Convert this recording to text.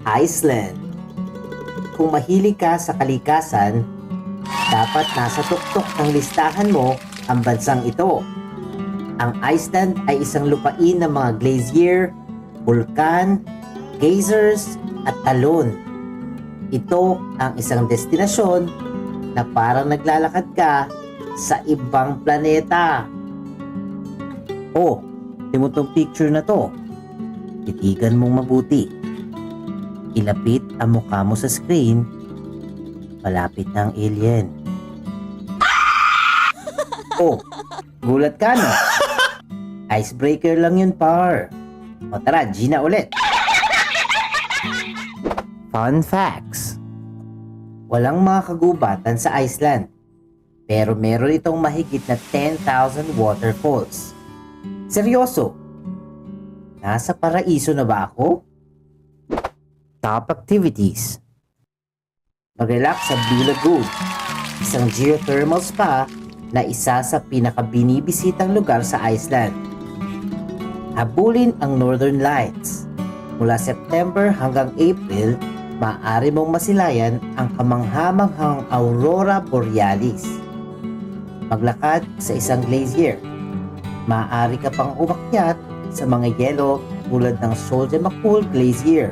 Iceland. Kung mahilig ka sa kalikasan, dapat nasa tuktok ng listahan mo ang bansang ito. Ang Iceland ay isang lupain ng mga glacier, bulkan, geysers at talon. Ito ang isang destinasyon na parang naglalakad ka sa ibang planeta. Oh, tingnan mo tong picture na to. Titigan mong mabuti. Ilapit ang mukha mo sa screen. Malapit na ang alien. Oh, gulat ka no? Icebreaker lang yun, par. O tara, Gina ulit. Fun facts. Walang mga kagubatan sa Iceland. Pero meron itong mahigit na 10,000 waterfalls. Seryoso? Nasa paraiso na ba ako? Top activities. Mag-relax sa Blue Lagoon, isang geothermal spa na isa sa pinakabinibisitang lugar sa Iceland. Habulin ang Northern Lights. Mula September hanggang April, maaari mong masilayan ang kamanghamanghang Aurora Borealis. Maglakad sa isang glacier. Maaari ka pang umakyat sa mga yelo tulad ng Solja Makul Glacier.